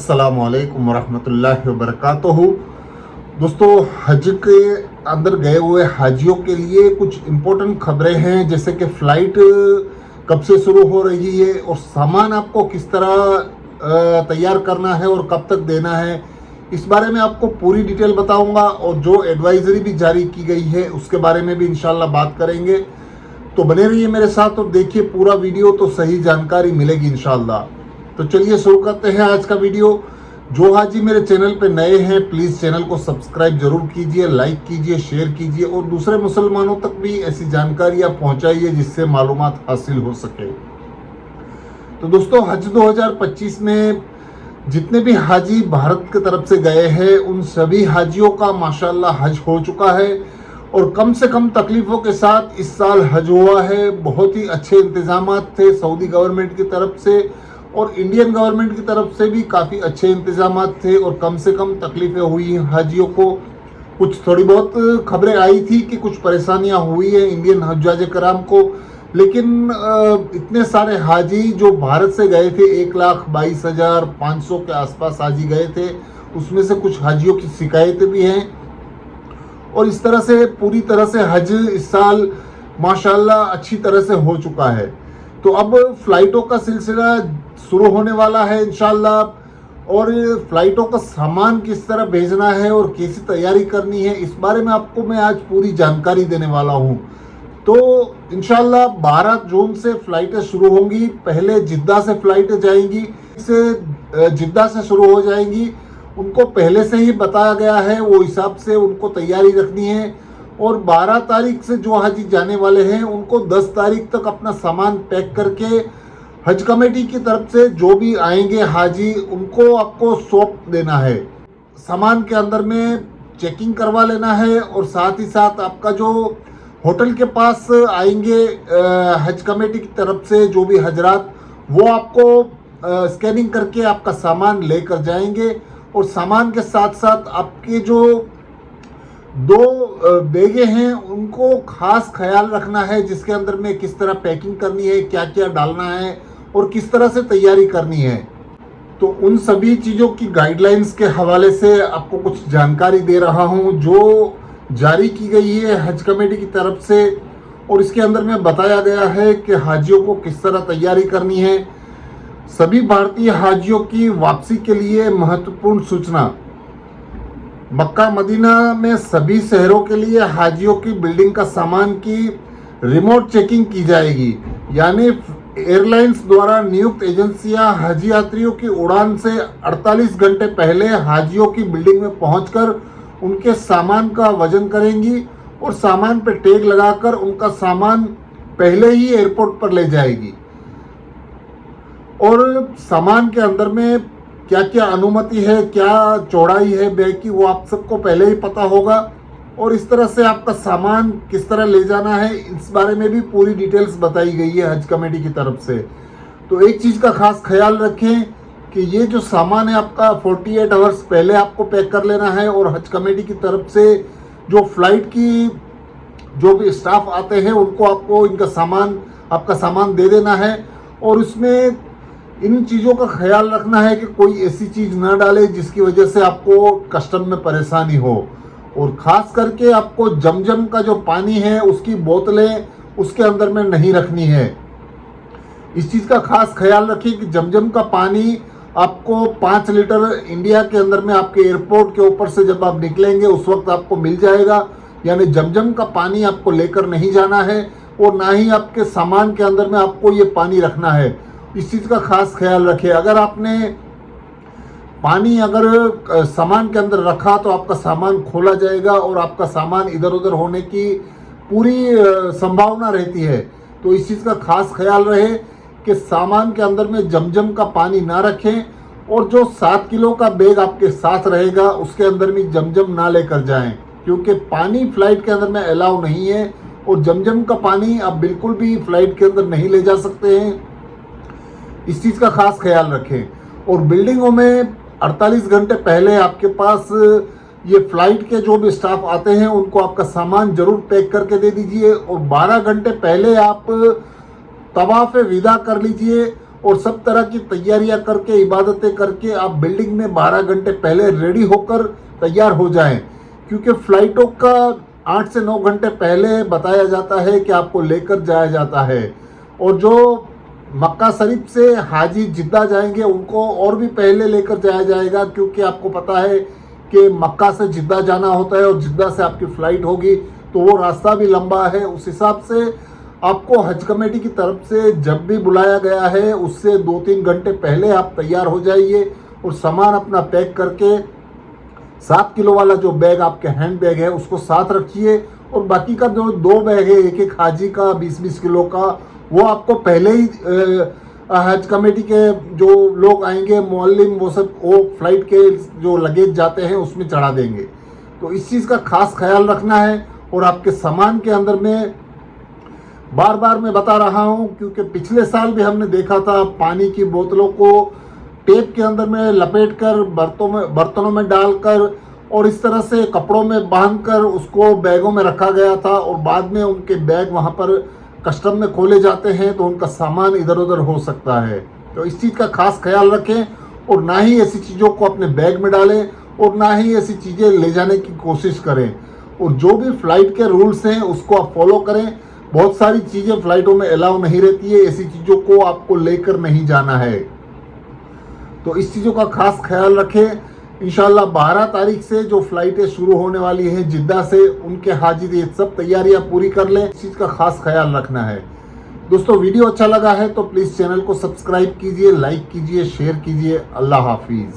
अस्सलामुअलैकुम वरहमतुल्लाहि वबरकातुहू। दोस्तों, हज के अंदर गए हुए हाजियों के लिए कुछ इम्पोर्टेंट खबरें हैं, जैसे कि फ़्लाइट कब से शुरू हो रही है और सामान आपको किस तरह तैयार करना है और कब तक देना है। इस बारे में आपको पूरी डिटेल बताऊंगा और जो एडवाइजरी भी जारी की गई है उसके बारे में भी इंशाल्लाह बात करेंगे। तो बने रहिए मेरे साथ और देखिए पूरा वीडियो, तो सही जानकारी मिलेगी इंशाल्लाह। तो चलिए शुरू करते हैं आज का वीडियो। जो हाजी मेरे चैनल पे नए हैं प्लीज़ चैनल को सब्सक्राइब जरूर कीजिए, लाइक कीजिए, शेयर कीजिए और दूसरे मुसलमानों तक भी ऐसी जानकारियाँ पहुँचाइए जिससे मालूमात हासिल हो सके। तो दोस्तों, हज 2025 में जितने भी हाजी भारत की तरफ से गए हैं उन सभी हाजियों का माशाल्लाह हज हो चुका है और कम से कम तकलीफ़ों के साथ इस साल हज हुआ है। बहुत ही अच्छे इंतजामात थे सऊदी गवर्नमेंट की तरफ से और इंडियन गवर्नमेंट की तरफ से भी काफ़ी अच्छे इंतजामात थे और कम से कम तकलीफ़ें हुई हाजियों को। कुछ थोड़ी बहुत खबरें आई थी कि कुछ परेशानियां हुई है इंडियन हज्जाज कराम को, लेकिन इतने सारे हाजी जो भारत से गए थे 1,22,500 के आसपास हाजी गए थे, उसमें से कुछ हाजियों की शिकायतें भी हैं और इस तरह से पूरी तरह से हज इस साल माशाल्लाह अच्छी तरह से हो चुका है। तो अब फ़्लाइटों का सिलसिला शुरू होने वाला है इंशाल्लाह और फ़्लाइटों का सामान किस तरह भेजना है और कैसी तैयारी करनी है इस बारे में आपको मैं आज पूरी जानकारी देने वाला हूं। तो इंशाल्लाह 12 जून से फ़्लाइटें शुरू होंगी। पहले जिद्दा से फ़्लाइटें जाएंगी, से जिद्दा से शुरू हो जाएंगी। उनको पहले से ही बताया गया है, वो हिसाब से उनको तैयारी रखनी है और 12 तारीख से जो हाजी जाने वाले हैं उनको 10 तारीख तक अपना सामान पैक करके हज कमेटी की तरफ से जो भी आएंगे हाजी उनको आपको सौंप देना है। सामान के अंदर में चेकिंग करवा लेना है और साथ ही साथ आपका जो होटल के पास आएंगे हज कमेटी की तरफ से जो भी हजरात, वो आपको स्कैनिंग करके आपका सामान लेकर जाएंगे और सामान के साथ साथ आपके जो 2 बैगे हैं उनको खास ख्याल रखना है, जिसके अंदर में किस तरह पैकिंग करनी है, क्या क्या डालना है और किस तरह से तैयारी करनी है। तो उन सभी चीज़ों की गाइडलाइंस के हवाले से आपको कुछ जानकारी दे रहा हूं जो जारी की गई है हज कमेटी की तरफ से और इसके अंदर में बताया गया है कि हाजियों को किस तरह तैयारी करनी है। सभी भारतीय हाजियों की वापसी के लिए महत्वपूर्ण सूचना। मक्का मदीना में सभी शहरों के लिए हाजियों की बिल्डिंग का सामान की रिमोट चेकिंग की जाएगी, यानी एयरलाइंस द्वारा नियुक्त एजेंसियां हज यात्रियों की उड़ान से 48 घंटे पहले हाजियों की बिल्डिंग में पहुंचकर उनके सामान का वजन करेंगी और सामान पर टैग लगाकर उनका सामान पहले ही एयरपोर्ट पर ले जाएगी और सामान के अंदर में क्या क्या अनुमति है, क्या चौड़ाई है बैग की, वो आप सबको पहले ही पता होगा और इस तरह से आपका सामान किस तरह ले जाना है इस बारे में भी पूरी डिटेल्स बताई गई है हज कमेटी की तरफ से। तो एक चीज़ का खास ख्याल रखें कि ये जो सामान है आपका 48 आवर्स पहले आपको पैक कर लेना है और हज कमेटी की तरफ से जो फ्लाइट की जो भी स्टाफ आते हैं उनको आपको आपका सामान दे देना है और उसमें इन चीज़ों का ख्याल रखना है कि कोई ऐसी चीज़ ना डाले जिसकी वजह से आपको कस्टम में परेशानी हो और ख़ास करके आपको जमजम का जो पानी है उसकी बोतलें उसके अंदर में नहीं रखनी है। इस चीज़ का खास ख्याल रखिए कि जमजम का पानी आपको 5 लीटर इंडिया के अंदर में आपके एयरपोर्ट के ऊपर से जब आप निकलेंगे उस वक्त आपको मिल जाएगा, यानी जमजम का पानी आपको लेकर नहीं जाना है और ना ही आपके सामान के अंदर में आपको ये पानी रखना है। इस चीज़ का खास ख्याल रखें। अगर आपने पानी सामान के अंदर रखा तो आपका सामान खोला जाएगा और आपका सामान इधर उधर होने की पूरी संभावना रहती है। तो इस चीज़ का खास ख्याल रहे कि सामान के अंदर में जमजम का पानी ना रखें और जो 7 किलो का बैग आपके साथ रहेगा उसके अंदर भी जमजम ना लेकर जाएं, क्योंकि पानी फ्लाइट के अंदर में अलाउ नहीं है और जमजम का पानी आप बिल्कुल भी फ्लाइट के अंदर नहीं ले जा सकते हैं। इस चीज़ का खास ख्याल रखें और बिल्डिंगों में 48 घंटे पहले आपके पास ये फ़्लाइट के जो भी स्टाफ आते हैं उनको आपका सामान ज़रूर पैक करके दे दीजिए और 12 घंटे पहले आप तवाफ़ विदा कर लीजिए और सब तरह की तैयारियां करके, इबादतें करके आप बिल्डिंग में 12 घंटे पहले रेडी होकर तैयार हो जाएं, क्योंकि फ़्लाइटों का 8 से 9 घंटे पहले बताया जाता है कि आपको लेकर जाया जाता है। और जो मक्का शरीफ से हाजी जिद्दा जाएंगे उनको और भी पहले लेकर जाया जाएगा, क्योंकि आपको पता है कि मक्का से जिद्दा जाना होता है और जिद्दा से आपकी फ़्लाइट होगी, तो वो रास्ता भी लंबा है। उस हिसाब से आपको हज कमेटी की तरफ से जब भी बुलाया गया है उससे 2-3 घंटे पहले आप तैयार हो जाइए और सामान अपना पैक करके 7 किलो वाला जो बैग आपके हैंड बैग है उसको साथ रखिए, और बाकी का जो 2 बैग है, एक हाजी का 20-20 किलो का, वो आपको पहले ही हज कमेटी के जो लोग आएंगे मुअल्लिम, वो सब वो फ्लाइट के जो लगेज जाते हैं उसमें चढ़ा देंगे। तो इस चीज़ का खास ख्याल रखना है। और आपके सामान के अंदर में बार बार मैं बता रहा हूं, क्योंकि पिछले साल भी हमने देखा था पानी की बोतलों को टेप के अंदर में लपेटकर बर्तनों में डालकर और इस तरह से कपड़ों में बांधकर उसको बैगों में रखा गया था, और बाद में उनके बैग वहां पर कस्टम में खोले जाते हैं तो उनका सामान इधर उधर हो सकता है। तो इस चीज़ का खास ख्याल रखें और ना ही ऐसी चीज़ों को अपने बैग में डालें और ना ही ऐसी चीज़ें ले जाने की कोशिश करें। और जो भी फ़्लाइट के रूल्स हैं उसको आप फॉलो करें। बहुत सारी चीज़ें फ़्लाइटों में अलाउ नहीं रहती है, ऐसी चीज़ों को आपको लेकर नहीं जाना है। तो इस चीज़ों का खास ख्याल रखें। इंशाल्लाह 12 तारीख से जो फ़्लाइटें शुरू होने वाली हैं जिद्दा से, उनके हाजिर ये सब तैयारियां पूरी कर लें। इस चीज़ का खास ख्याल रखना है। दोस्तों वीडियो अच्छा लगा है तो प्लीज़ चैनल को सब्सक्राइब कीजिए, लाइक कीजिए, शेयर कीजिए। अल्लाह हाफिज़।